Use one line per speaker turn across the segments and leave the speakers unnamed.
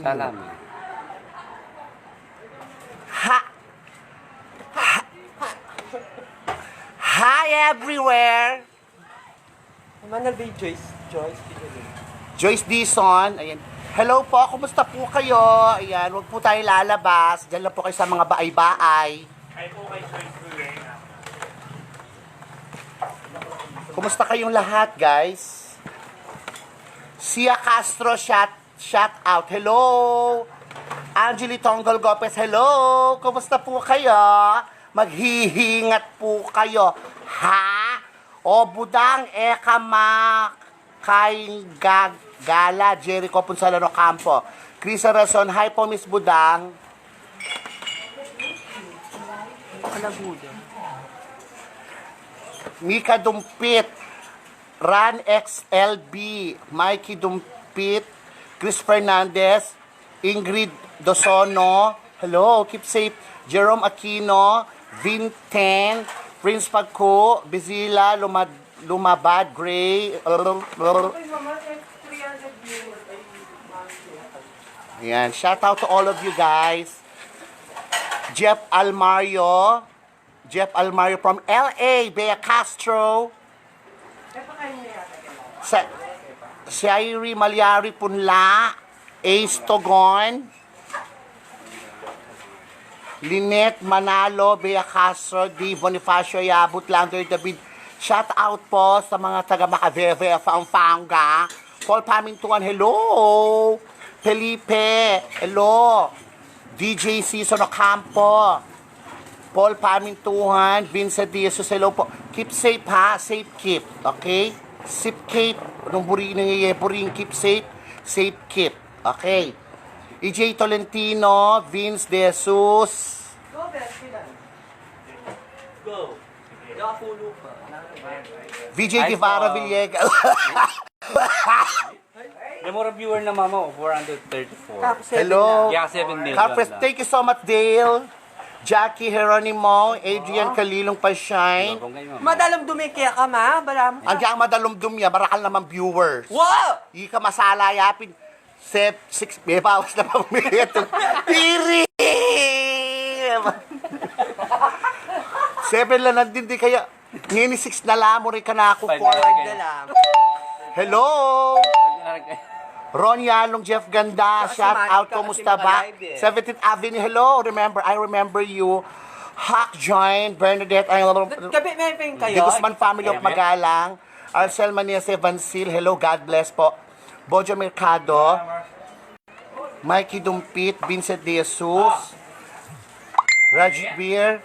Salamat.
Hi everywhere!
Manal ba yung
Joyce Dison, ayan. Hello po, kumusta po kayo? Ayan, wag po tayo lalabas. Diyan lang po kayo sa mga baay-baay.
Ay po kay Joyce Rivera.
Kumusta kayong lahat, guys? Sia Castro, shout out. Hello! Angeli Tonggol Gopez, hello! Kumusta po kayo? Maghihingat po kayo. Ha? O budang eka makaing gala, Jericho Punsalano Campo. Crisa Rason, hi po Miss Budang. Mika Dumpit, Ran XLB, Mikey Dumpit, Chris Fernandez, Ingrid Dosono, hello, keep safe, Jerome Aquino, Vinten, Prince Pagko, Bizila, Lumabad, Gray, ayan, shout out to all of you guys. Jeff Almario from LA, Bea Castro. Shairi Malyari Punla, Ace Togon, Lynette Manalo, Bea Castro, D. Bonifacio Yabut, Lander David. Shout out po sa mga taga Macaveve, Pampanga. Paul Pamintuan, hello. Felipe, hello. DJ Season Ocampo, Paul Pamintuhan, Vincent Diaz, hello po. Keep safe ha, safe keep, okay? Safe keep, nung buri nangyayari, keep safe keep, okay? EJ Tolentino, Vince De Jesus.
Go. Nakapulo pa.
VJ Guevara Villegas.
May more viewer na mama, 434.
Hello.
Yeah, 7 million
Carpres,
lang.
thank you so much, Dale. Jackie Geronimo, Adrian Kalilong Pashine.
Madalam dumikya ka ma, balam.
Ang madalumdum niya, marakal naman viewers.
Wow!
Hindi ka masala yapin. 6, may bawas na pamilito. Tiri! 7 lang din di kaya. Ngini 6 na lang mo rin ka na ako. 4
na lang.
Hello! Ron Yalong, Jeff Ganda,
Kasi
shout out,
ka
kumusta
kasi
ba?
mga live eh.
17th Avenue, hello, I remember you. Hawk Join, Bernadette,
Gabi may ping kayo.
The Guzman family of Magalang, Arcel Manese Vancil, hello, God bless po. Bojo Mercado, Mikey Dumpit, Vincent De Jesus, Raj Beer,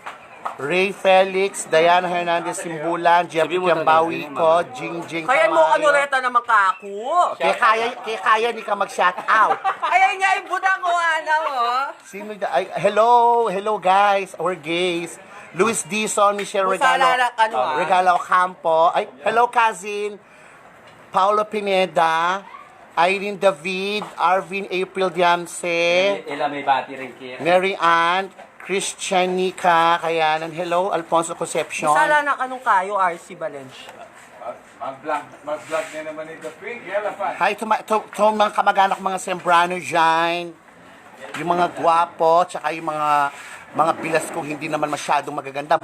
Ray Felix, Diana Hernandez Simbulan, Jeffrey Kiambawi ko, Jing
Kaya mo
Tamayo.
kanureta naman ka ako.
Kaya ni ka mag-shout out.
Ay, nga, ibutang ko, ano mo.
Sino hello guys, our gays. Luis Dison, Michelle Regalo Campo. Ay, hello cousin. Paulo Pineda, Irene David, Arvin April Diamse,
Ila may bati rin kaya.
Mary Ann, Christianica, kayanan. Hello, Alfonso Concepcion.
Sala na kanong kayo, RC Valencia.
Mag-vlog na naman ito. Pink Elephant.
Hi to mga kamag-anak, mga Sembrano dyan. Yung mga gwapo, tsaka yung mga bilas kong hindi naman masyadong magaganda.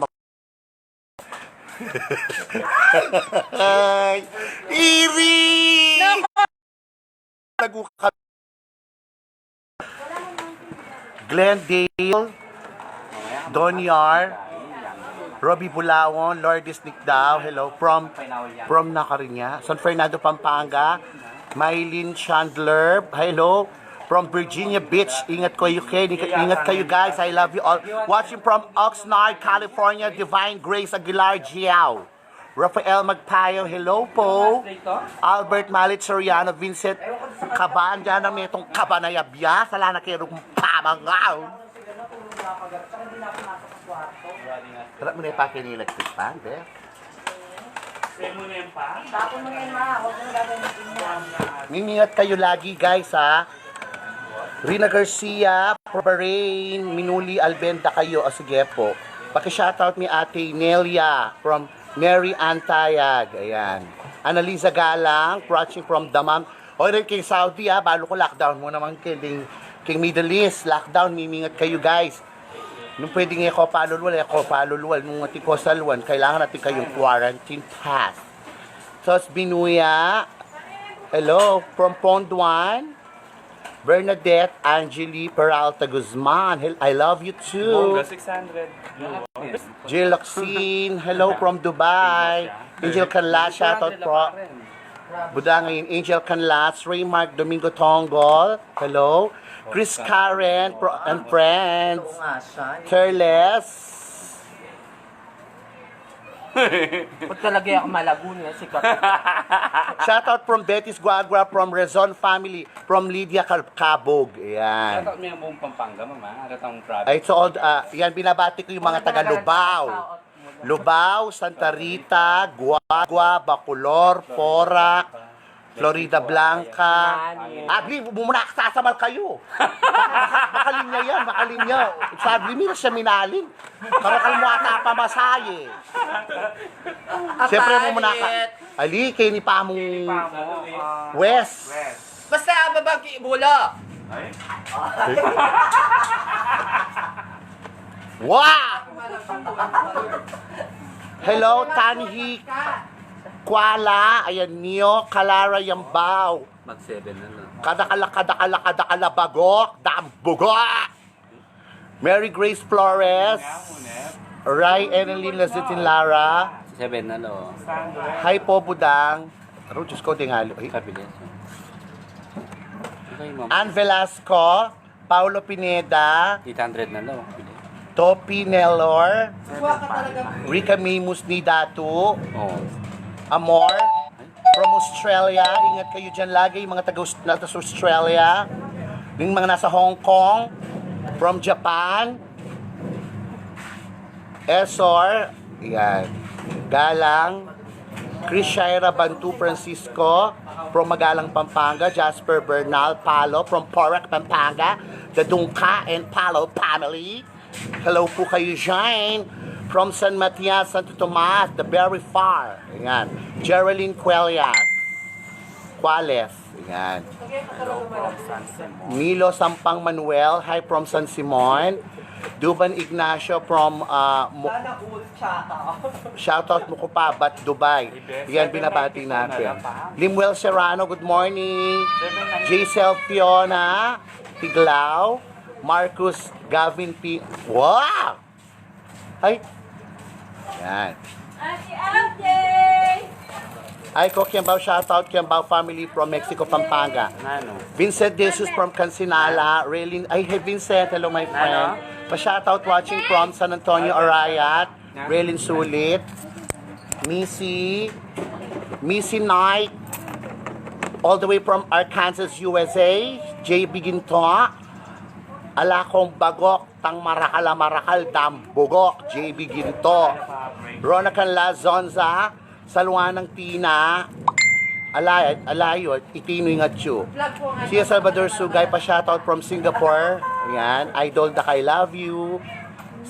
Ay, Iri! Glendale, Donyar, Robbie Bulawon, Lourdes Nicdao, hello, from Nakarinya, San Fernando, Pampanga, Mylene Chandler, hello, from Virginia Beach, ingat kayo guys, I love you all, watching from Oxnard, California, Divine Grace Aguilar, Giao, Rafael Magpayo, hello po, Albert Malit Soriano, Vincent Caban, dyan ang may itong kabanayabya, sala na kayo pamangaw. Sarap mo na yung pakinilag-tig pa, be? Ningingat kayo lagi, guys, ha? Rina Garcia, Bahrain, Minuli, Albenda kayo. O, sige po. Paki-shoutout ni Ate Nelia from Mary Antayag. Ayan. Annalisa Galang, watching from Damam. O rin king Saudi ha, balo ko lockdown mo naman king Middle East, lockdown, mimingat kayo guys. Nung pwede nga ako palulwal, nung ating ko salwan, kailangan natin kayong quarantine pass. Tos Binuya, hello, from Ponduan, Bernadette Angeli Peralta Guzman, I love you too.
Bongga 600.
Jill Locsin, hello from Dubai. Angel Canlas, shoutout po. Budangin, Angel Canlas, Raymark Domingo Tongol, hello. Chris Karen and friends. Careless.
Pag talaga ako malagun si
Shoutout from Betis Guagua, from Rezon family, from Lydia Cabog. Ayan.
Shoutout mo yung buong Pampanga, mama. Aratang province.
Ay, so, yan, binabati ko yung mga taga Lubao. Lubao, Santa Rita, Guagua, Bacolor, Porac, Florida Blanca. Abli, muna sasamal kayo. Makalinya yan, makalinya. Sabi mo na siya minalin. Para kalmuata pa masaye. Siyempre mo muna ka. Ali, kayo ni Pamong West.
Basta babagi bula.
Wow! Hello, Tanhi Kuala, ayan niyo, Kalara Yambao.
Mag-7 na lang.
Kadakala bagok, dambugok. Mary Grace Flores, Ray Enelin Lazitin Lara.
7 na lang.
Hi po, Budang. Aro, Diyos ko, tingalo.
Kabilis. Okay, mama.
Ann Velasco, Paulo Pineda,
800 na lang.
Topi Nelor, Rika Mimus ni Datu,
Oh.
Amor, from Australia. Ingat kayo dyan lagi, yung mga taga Australia. Yung mga nasa Hong Kong, from Japan. Esor, yan. Galang, Chris Shaira Bantu Francisco, from Magalang, Pampanga. Jasper Bernal Palo, from Porac, Pampanga. The Dungka and Palo family. Hello po kayo dyan. From San Matias, Santo Tomas, the very far. Ayan. Geraldine Cuellas. Ayan. Milo Sampang Manuel. Hi from San Simon. Duban Ignacio from shoutout mo ko pa, Bat Dubai. Yan, binabati natin. Limuel Serrano, good morning. Giselle Fiona Tiglao. Marcus Gavin P. Wow! Ay! Yan. Ay, ko Kiambao, shoutout Kiambao family from Mexico, Pampanga.
Nano.
Vincent Jesus from Cancinala. Raylin, ay, hey Vincent, hello my friend. Pa-shoutout watching from San Antonio, Arayat. Raylin Sulit. Missy Knight. All the way from Arkansas, USA. JB Ginto. Alakong Bagok, Tang Marakal, Dambugok, JB Ginto. Ronacan Lazonza, Saluan ng Tina, Alayot, Itinoy Ngatsu. Siya Salvador Sugay, pa-shoutout from Singapore. Ayan, Idol Dak, I love you.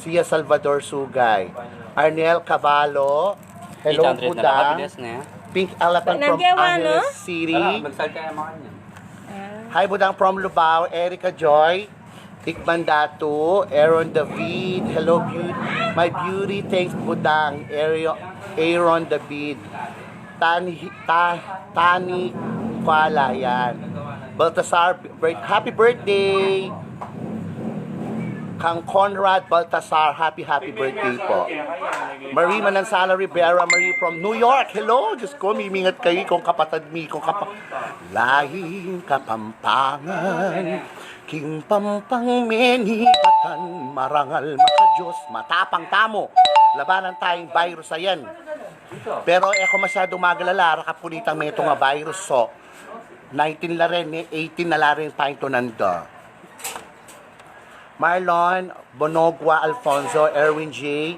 Siya Salvador Sugay. Arnel Cavallo, hello
800 na lang.
Buda.
Kabilis na yan.
Pink Elephant from Angeles City.
Magsal kaya mga kanyan.
Hi Budang from Lubao, Erica Joy, Tikman Datu, Aaron David, hello beauty, my beauty, thanks Budang, Aaron David, Tani Kuala, yan. Baltasar, happy birthday! Kang Conrad Baltasar, happy birthday po. Marie Manansala Rivera, Marie from New York, hello! Diyos ko, mimingat kayo kung kapatid mi, kung lahing Kapampangan, king pampang menibatan, marangal makajos, matapang tamo. Labanan tayong virus ayan. Pero ako masyadong magalala, rakapunitang may ito nga virus so. 19 la rin, 18 na la rin tayong tunanda. Marlon, Bonogwa, Alfonso, Erwin J,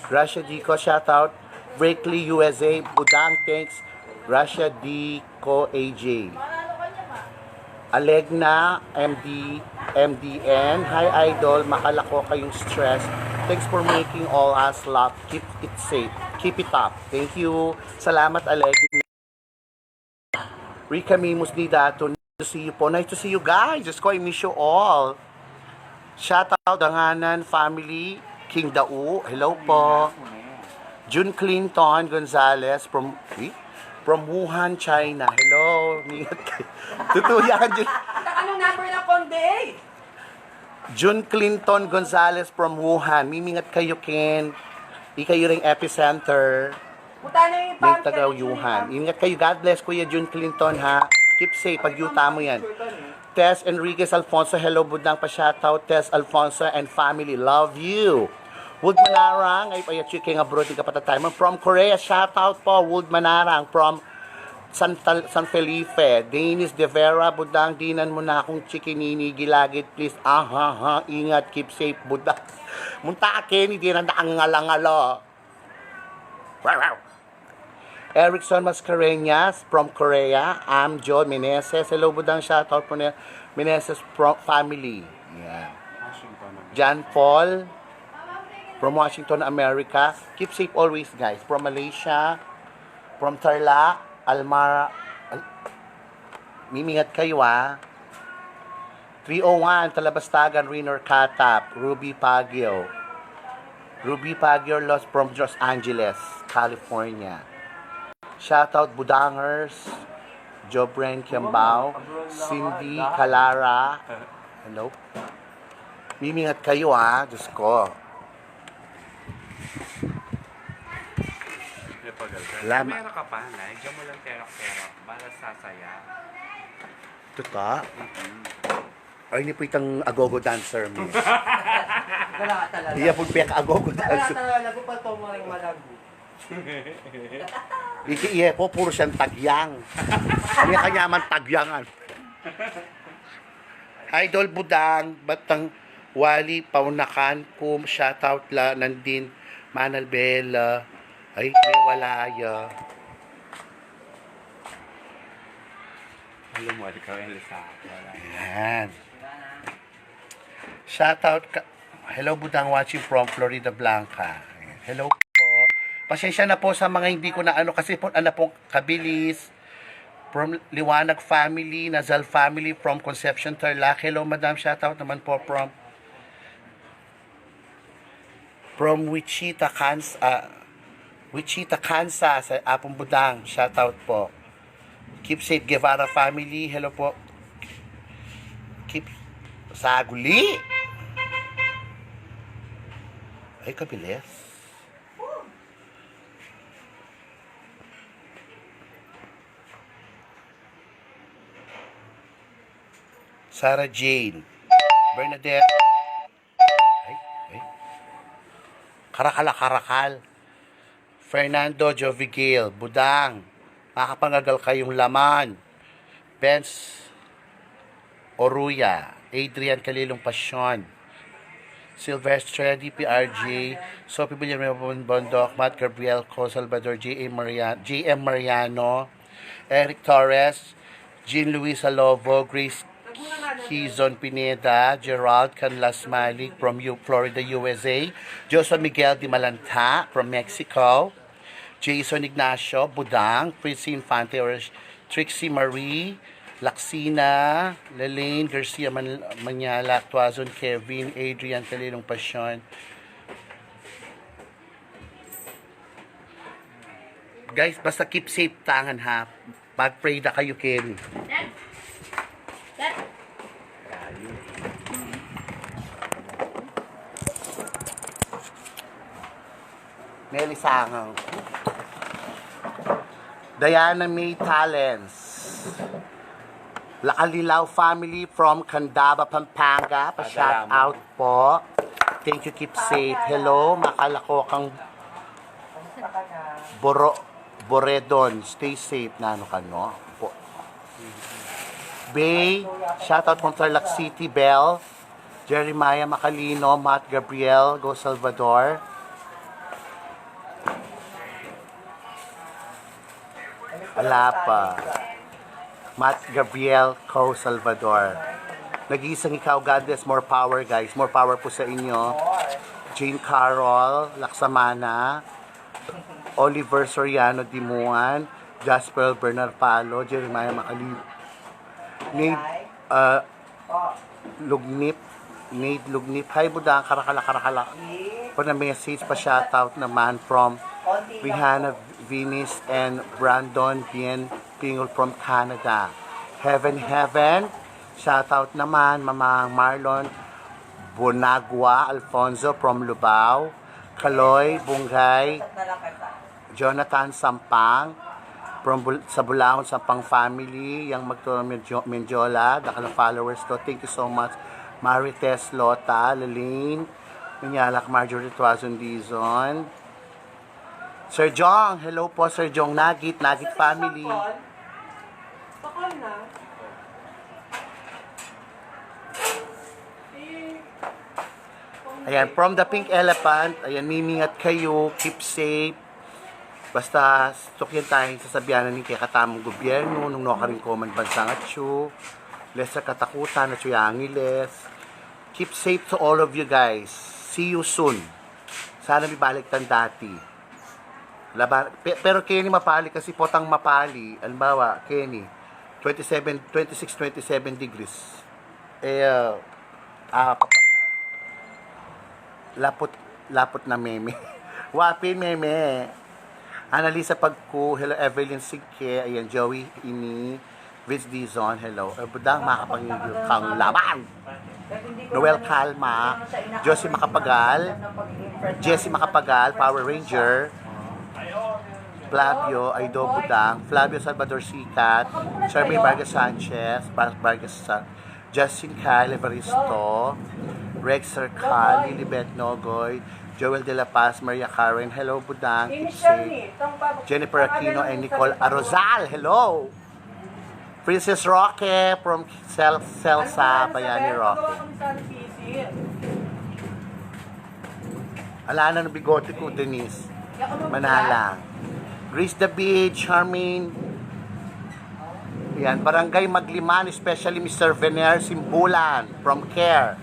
Gracia Dico, shoutout. Breakley, USA, Budang, thanks. Gracia Dico, AJ. Alegna, MDN, hi Idol, makalako kayong stress. Thanks for making all us laugh. Keep it safe. Keep it up. Thank you. Salamat, Alegna. Rica Mimus Nidato, nice to see you po. Nice to see you guys. Just ko, I miss you all. Shout out Danganan family, King Dau. Hello po. June Clinton Gonzalez from Wuhan, China. Hello. Tutuyan June.
Anong number na konde?
June Clinton Gonzalez from Wuhan. Mimingat kayo, Ken. Di kayo ring epicenter.
Puta na yung
May taga-Wuhan. Ingat kayo. God bless, Kuya June Clinton, ha? Keep safe. Pag-yuta mo yan. Tess Enriquez Alfonso. Hello, Budang pa shoutout. Tess Alfonso and family. Love you. Wood Manarang. Ay, chiking abroad. Di ka patatayman. From Korea. Shoutout po. Wood Manarang. From San Felipe. Dennis De Vera. Budang, dinan mo na akong chikinini. Gilagit, please. Ha. Ingat. Keep safe, Budang. Munta ka, Kenny. Di na nakangalangalo. Wow. Erickson Mascareñas from Korea. Amjo Meneses. Hello, Budang. Shoutout po na Meneses family. Yan. John Paul from Washington, America. Keep safe always, guys. From Malaysia. From Tarlac. Almara. Mimingat kayo, ah. 301, Talabastagan, Renor Katap. Ruby Pagyo. Ruby Pagyo lost from Los Angeles, California. Shoutout Budangers, Jobren Kiambao, Cindy Calara. Hello. Mimingat kayo, ha. Diyos ko. Lama.
Meron ka pa, Nay. Diyan mo lang terok-terok. Para sasaya.
Tuta? Ay, hindi po itang agogo dancer mo.
Wala ka talaga.
Iya po pek agogo
Wala
dancer.
talaga. Lago pa ito mga malago.
Iya po, puro siyang tagyang. Kanya man tagyangan. Idol Budang, Batang Wali, Paunakan, Kum, shoutout la, Nandin, Manal Bella, ay, may walaya.
Alam mo, ikaw yung lisa. Wala.
Ayan. Shoutout ka. Hello, Budang, watching from Florida Blanca. Ayan. Hello po. Pasensya na po sa mga hindi ko na ano, kasi po, ano pong kabilis. From Liwanag family, Nazal family, from Concepcion, Tarlac. Hello, Madam. Shoutout naman po from Wichita, Kansas, Apong Budang. Shoutout po. Keep safe, Guevara family. Hello po. Keep Saguli. Ay, kabilis. Sarah Jane. Bernadette. Ay. Karakal. Fernando Jovigil. Budang. Makapangagal kayong laman. Benz Oruya. Adrian Kalilong Pasyon. Silvestre DPRJ. Sophie Villarreal Bondok. Matt Gabriel Co. Salvador J.M. Mariano. Eric Torres. Jean Luisa Lovo. Grace Kizon Pineda. Gerald Canlas Malik from Florida, USA. Joseph Miguel Di Malanta from Mexico. Jason Ignacio, Budang, Fritzy Infante, or Trixie Marie, Laxina, Lelaine Garcia Manyala, Tuazon Kevin, Adrian Kalilong Pasyon. Guys, basta keep safe tangan, ha. Mag-pray na kayo, Kevin. Nelly Sangang. Diana May Talents. Lacalilaw family from Candaba, Pampanga. Pa-shout out po. Thank you, keep safe. Hello, makalakokang Boredon. Stay safe na ano ka, no? Po. Bay, shout out from Tarlac City, Bell. Jeremiah Macalino, Matt Gabriel, Go Salvador. Wala pa. Matt Gabriel Co. Salvador. Nag-iisang ikaw, God bless, more power, guys. More power po sa inyo. Jane Carol, Laksamana. Oliver Soriano Dimuan. Jasper Bernard Palo, Jeremiah Macalib, Nate Lugnip, Nate Lugnip. Hi Budang, karakala. For the message pa shoutout naman from Rihanna Venus and Brandon Bien Pingol from Canada. Heaven, shoutout naman Mamang Marlon Bonagua Alfonso from Lubao, Kaloy Bungay, Jonathan Sampang from sa Bulaon Sampang family, yang Magturo Menjola, dakala followers ko. Thank you so much. Marites Lota, Lilene, Minyalak Marjorie Tuazon Dizon. Sir Jong, hello po Sir Jong Nagit family.
Pakol na.
Ayan, from the Pink Elephant, ayan, mimingat kayo, keep safe. Basta, tukyan tayo sasabihanan ni kaya katamang gobyerno, nung nakarin ko man bansang atyo, less sa katakutan, at angiles. Keep safe to all of you guys. See you soon. Sana may balik tan dati. Pero Kenny mapali kasi potang mapali. Alimbawa, Kenny, 26-27 degrees. Lapot na meme. Wapin meme. Annalisa Pagku, hello Evelyn Sigke, ayan Joey Ini, Vince Dizon, hello. Budang makapangigil kang laban. Noel Calma, Josie Makapagal, Power Ranger, Flavio Aido Budang, Flavio Salvador Sikat, Charmaine Vargas Sanchez, Justin Kyle Evaristo, Rex Sercal, Lilibet Nogoy, Joel De La Paz, Maria Karen, hello Budang, keep safe. Jennifer Aquino and Nicole Arozal, hello. Princess Roque from Celsa, Bayani Roque. Ala na ng bigote ko, Denise. Manalang. Grace David, Charmaine. Yan, Barangay Magliman, especially Mr. Vener Simbulan from Care.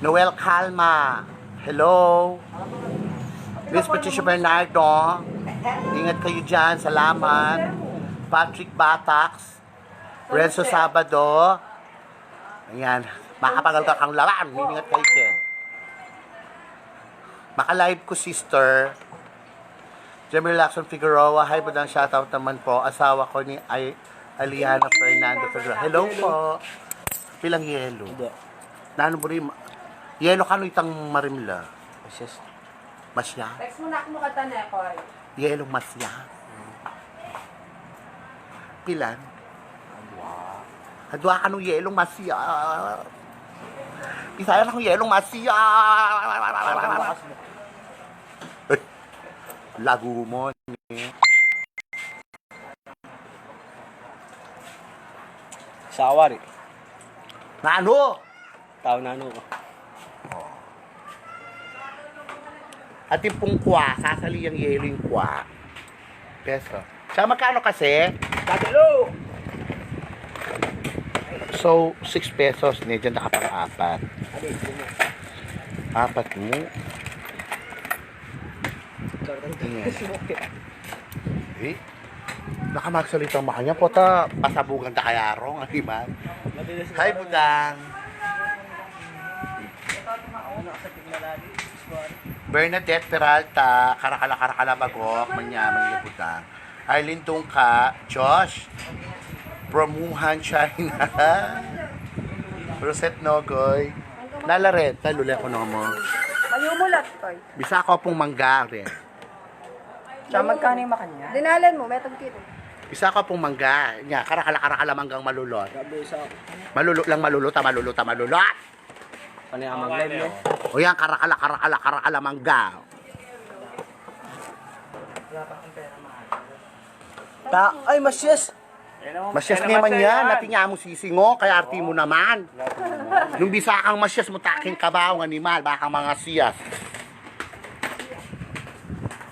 Noel Calma, hello. Miss Patricia Bernardo, ingat kayo dyan, salamat. Patrick Batax, Renzo Sabado, ayan, makapagal ka kang laban, ingat kayo Ken. Maka-live ko sister, Jamil Lacson Figueroa, hi Budang, shoutout naman po, asawa ko ni Aliana Fernando Figueroa. Hello po. Pilang yelo? Nano mo rin, yelo ka no itang marimla? Masya?
Text mo na ako kata na ako.
Yelong masya? Pilan? Adwa ka no yelong masya? Pisaya na kong yelong masya? Lagu mo ni.
Sawari.
Nano?
Tao na ano ko.
At yung pong kwa, sasali yung yelo yung kwa. Peso. Sa magkano kasi?
Tatalo!
So, 6 pesos. Medyo nakapang-apat. Apat mo. Eh, nakamagsalita mo kanya. Pota, pasabugan ta kaya rong. Di ba? Hi, Budang. Bernadette Peralta, karakala bagok, manyaman yung Budang. Arlene Tungka, Josh, Promuhan China, Rosette Nogoy, Nalaret, talula ko mo.
Mayumulat ko.
Bisa ko pong mangga rin.
Siya magkano yung makanya? Dinalan mo, metag kito.
Bisa ko pong mangga. Nya, karakala manggang malulot. Malulot lang malulot.
Ano yung mag-live mo?
O yan, karakala mangga.
Ay, masyes!
Masyas naman yan, natingya mo sisingo, kaya arti mo naman. Nung bisa kang masyas mo taking kabaw ng animal, baka mga siyas.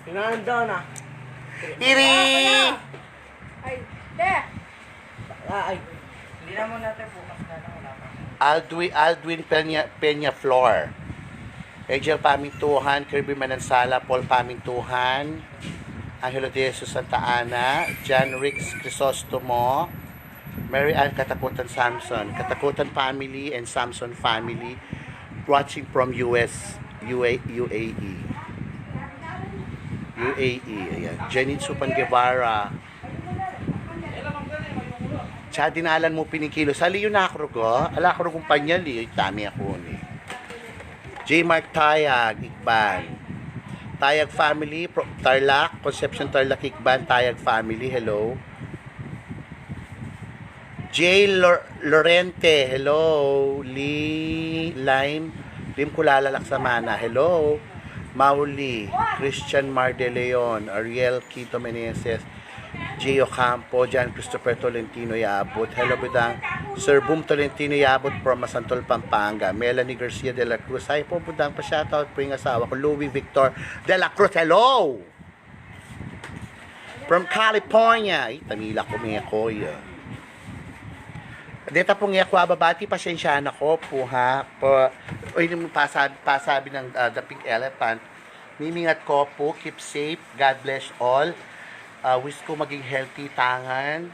Pinanda na.
Iri!
Ay, de!
Ay.
Hindi na muna natin bukas na lang. Wala pa.
Aldwin Peña Flor. Angel Pamintuhan, Kirby Manansala, Paul Pamintuhan, Angelo de Jesus Santa Ana, John Rix Crisostomo, Mary Ann Katakutan Samson, Katakutan family and Samson family watching from UAE. UAE, ayan. Janine Supan Guevara. Chadinalan mo pinikilo. Sali yun ako ko. Ala ko kumpanya li. Tami ako ni. J. Mark Tayag, Ikban. Tayag family, Tarlac, Conception Tarlac, Ikban, Tayag family, hello. J. Lorente, hello. Lim Kulala Laksamana, hello. Mauli, Christian Mar de Leon, Ariel Quito Meneses, Gio Campo, John Christopher Tolentino Yabut, hello Budang, Sir Boom Tolentino Yabut from Masantol, Pampanga, Melanie Garcia de la Cruz, hi po Budang, pa-shoutout po yung asawa ko, Louis Victor de la Cruz, hello! From California, ay, tamila ko may koya. Dito pong yakwa babati, pasensyaan ako po ha. O yun yung pasabi ng The Pink Elephant. Mimingat ko po, keep safe, God bless all. Wish ko maging healthy tangan.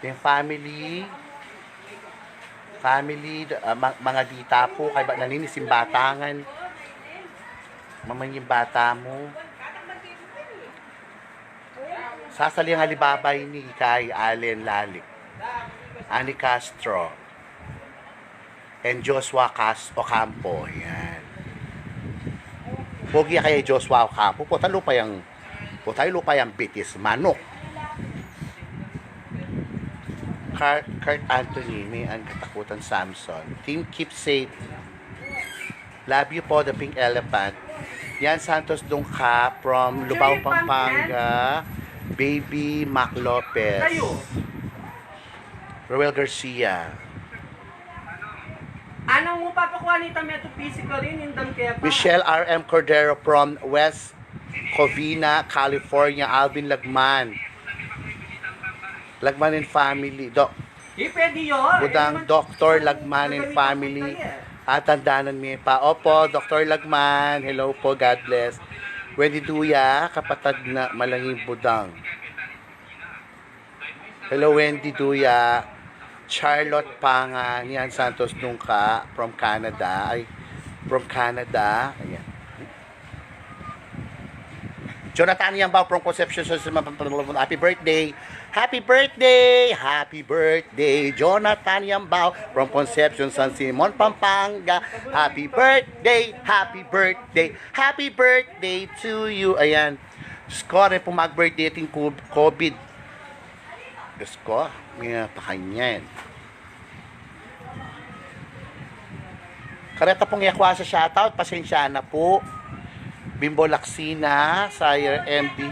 Yung family, mga dita po, kaya naninisim batangan. Maman yung bata mo. Sasali ang alibabay ni kay Allen Lalik. Ani Castro and Joshua Ocampo. Yan. Pogi kay Joshua Ocampo. Tayo lupa yung bitis. Manok. Kurt Anthony, may ang Katakutan Samson. Team keep safe. Love you po, The Pink Elephant. Yan Santos Dungka from Lubao, Pampanga. Baby Mac Lopez. Roel Garcia.
Anong mo papakuha ni Tameto physically? Nindang kaya pa?
Michelle R.M. Cordero from West Covina, California. Alvin Lagman. Lagman and family.
Pwede yun.
Budang Dr. Lagman and family. Atandanan mi pa. Opo, Dr. Lagman. Hello po, God bless. Wendy Duya, kapatid na Malanging Budang. Hello, Wendy Duya. Charlotte Panga, Nian Santos Nungka from Canada. From Canada. Ayan. Jonathan Yambao from Conception. Happy birthday. Happy birthday. Happy birthday. Jonathan Yambao from Conception, San Simon, Pampanga. Happy birthday. Happy birthday. Happy birthday to you. Ayan. Score po mag-birthday ting COVID. Diyos ko, may pakanyan. Kareta pong yakwa sa shoutout, pasensya na po. Bimbo Laksina, Sire MD.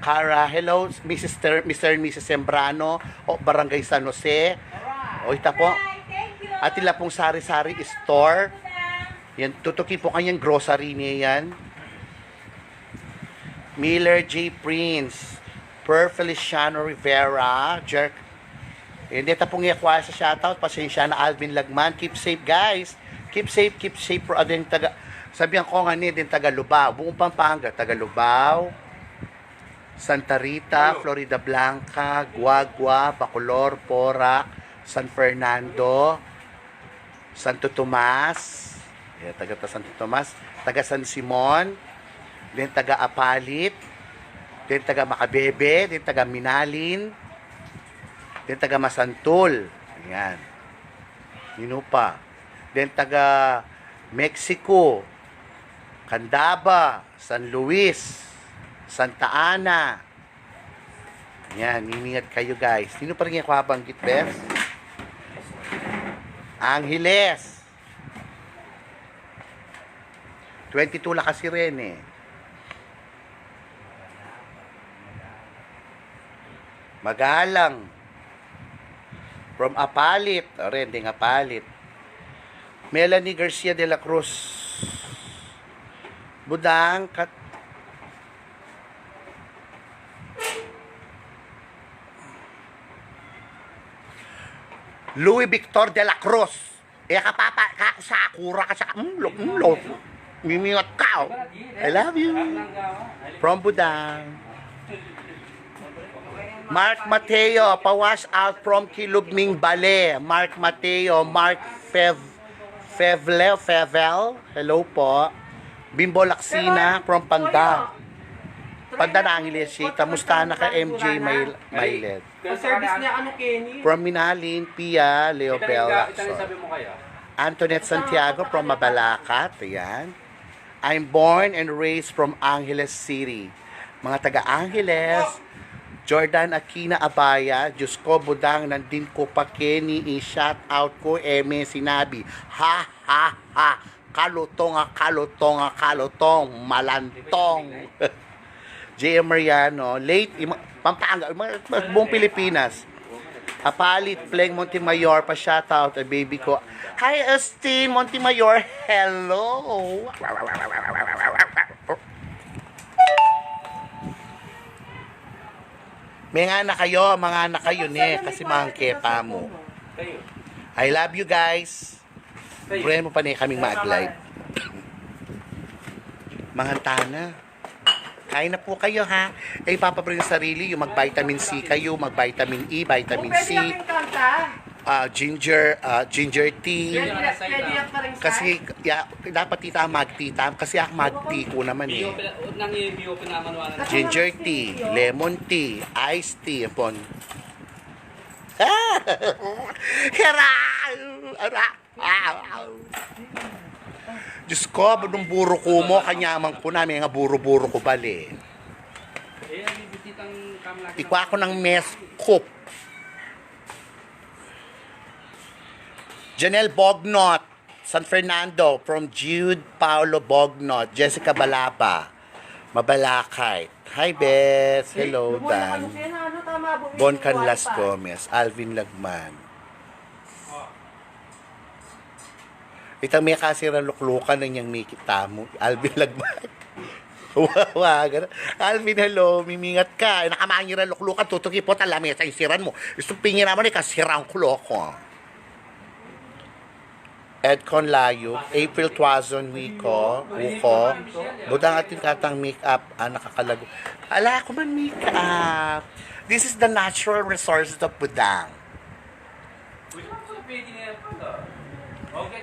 Cara, hello, Mr. and Mrs. Sembrano, o Barangay San Jose. O ita po. At ila pong sari-sari store. Yan, tutuki po kanyang grocery niya yan. Miller J. Prince. Per Feliciano Rivera, Jerk. Hindi pong yakwa sa shoutout, pasensya na Alvin Lagman. Keep safe guys. Keep safe for ading taga. Sabihan ko nga din taga Lubao, buong Pampanga, taga Lubao, Santa Rita, Florida Blanca, Guagua, Bacolor, Porac, San Fernando, Santo Tomas, taga Santo Tomas, taga San Simon, din taga Apalit, din taga Macabebe, din taga Minalin, din taga Masantul. Ayan. Yun pa. Din taga Mexico, Candaba, San Luis, Santa Ana. Ayan, iningat kayo guys. Sino pa rin yung kabanggit, Beth? Angeles. 22 lang kasi rin eh. Magalang. From Apalit. Rin, ding Apalit. Melanie Garcia de la Cruz. Budang. Louis Victor de la Cruz. Kapapa, kakasakura ka sa mimingot ka. I love you. From Budang. Mark Mateo, pa-wash out from Kilubming Bale. Mark Mateo, Mark Fevel, hello po. Bimbo Laksina from Panda. Panda na Angeles, kamusta na ka MJ Mayled?
Ang service niya, ano, Kenny?
From Minalin, Pia, Leo Bell
Ito sabi mo kaya?
Antoinette Santiago from Mabalacat, ayan. I'm born and raised from Angeles City. Mga taga-Angeles, Jordan Aquina Abaya, Diyos ko, budang, nandin ko pa Kenny, i-shout out ko, sinabi, ha, ha, ha, kalutong, malantong. J.M. Mariano, late, Pampanga, buong Pilipinas. Apalit, Pleng Montemayor, pa-shoutout, baby ko. Hi, Austin Montemayor, hello! Mga anak kayo kasi mga kepa mo. I love you guys. Pray mo pa niya kaming mag-live. Mga tana. Kain na po kayo ha. Ipapabring yung sarili, yung mag-vitamin C kayo, mag-vitamin E, vitamin C, ginger tea. Kasi dapat tita mag-tea kasi ako mag-tea ko naman eh. Ginger tea, lemon tea, iced tea, pon. Diyos ko, nung buro ko mo, kanyaman ko na, may nga buro-buro ko bali. Ikwa ako ng mess cook. Janelle Bognot, San Fernando, from Jude Paulo Bognot, Jessica Balapa, Mabalakay. Hi, Beth. Hello, Dan. Bon Canlas Gomez, Alvin Lagman. Itang may kasira luklukan na niyang may kita mo. Alvin Lagman. Wawa, Alvin, hello, mimingat ka. Nakamangira luklukan, tutuki po talami sa isiran mo. Isupingin naman eh, kasirang kuloko. Edcon Layo, April Tuazon, Uko, budang ating katang make-up, nakakalago. Ala ko man make-up. This is the natural resources of budang.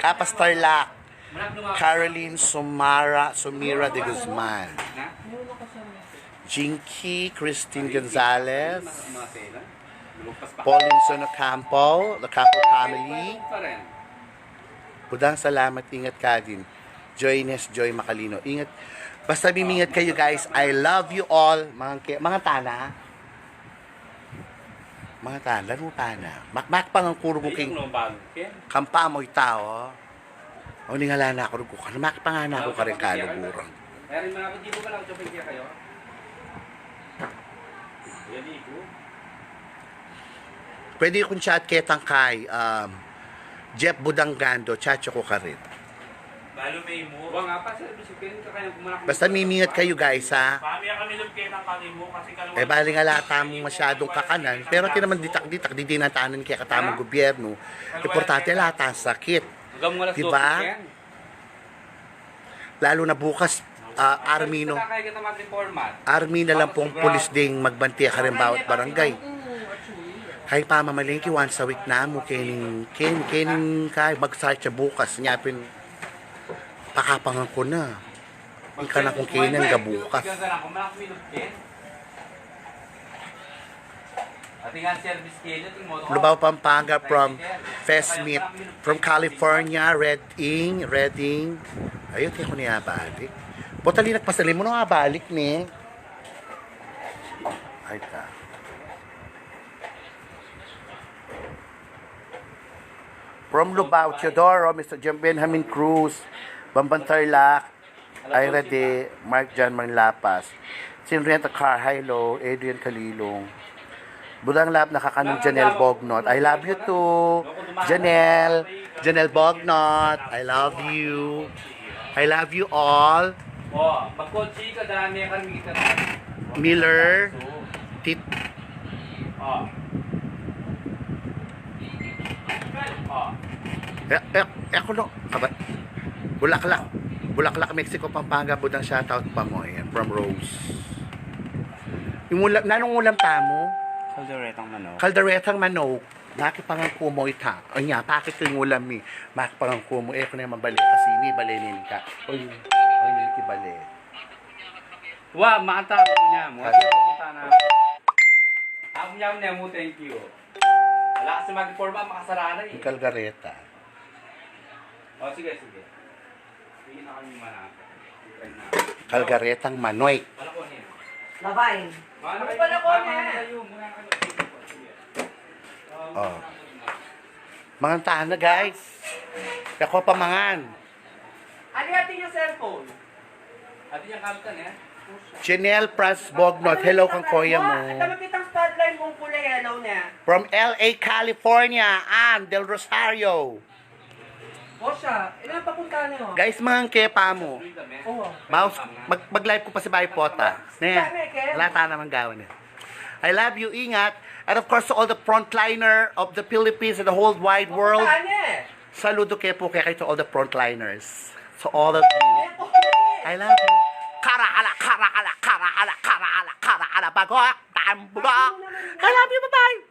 Kapas Tarlac, Caroline Sumira de Guzman, Jinky Christine Gonzalez, Paulinson Ocampo, the Campo family. Budang salamat, ingat ka din. Joyness Joy Macalino, ingat. Basta bimingat kayo guys. I love you all. Mga tana. Mga tana, laro tana. Makmak pang ang kuro ko king kampa mo'y tao. O ningala na ako ko. Makmak pa nga na ako ka rin kaluburang.
Meron mga hindi ko pa lang chopin kaya kayo.
Pwede kong chat ketang kay Jeff Budangando, chacho ko ka rin.
Balo may mo. Wa nga pa sa bisikleta ka kaya kumanak.
Basta mimingat kayo guys ha.
Kami kami lubketang kalimo kasi
Eh bali nga lata mong masyadong kakanan, pero tinaman ditak-ditak di dinatanan kaya katamang gobyerno. Importante lata ang sakit. Diba? Lalo na bukas Army na lang pong pulis ding magbantiya ka rin bawat barangay. Kay pamamalingki once a week na mo kening kay mag-start siya bukas nyapin pakapangan ko na. Ika na kung kening gabukas. Lubao Pampanga from Festmeet from California, Redding. Ayun kaya ko niya balik. Potali nagpasalim mo na nga balik ni. Ay ta. From Lubao, Teodoro, Mr. John Benjamin Cruz, Bamban Tarlac, Ira de, Mark John Manlapas, Sinrenta Car, hello, Adrian Kalilong, Budang Lab, nakakanong Janelle Bognot, I love you too, Janelle Bognot, I love you all,
Pagkotsi ka, dami kami kita.
Miller, Tit, ako no, Bulaklak, Mexico, Pampanga, Budang shoutout pa mo, yan, from Rose. Nanong ulam tamo?
Kalderetang manok.
Kalderetang manok. Nakipangang kumo ita. O niya, bakit yung ulam mi? Makipangang kumo. Eh, kung na mabali. Kasi ni bali ka. Oy, ki bali.
Wah, manta mo niya mo. Punta na. Ako niya mo thank you. Wala kasi mag-forma, makasarana eh.
Yung kalgareta.
O, sige. Sige na kami manaka.
Kalgaretang manoy.
Wala ko niya.
Labain.
Ano
pala ko niya?
Oh. Mga taan na, guys. Ako pa mangan.
Ano natin yung cellphone?
Ate niya kamutan eh.
Janelle Pras Bognot. Hello kang kuya mo.
Tama kitang spotlight mong kulay hello na.
From LA, California. Ann Del Rosario.
O siya, ilan papunta niyo?
Guys, mga kepa mo.
Oo.
Mouse, mag-live ko pa si Baypota. Wala ta naman gawin eh. I love you, ingat. And of course, to all the frontliner of the Philippines and the whole wide world. Saludo kayo po kayo to all the frontliners. To all of you. I love you. Karaala, bagok, tambugok. I love you, bye-bye.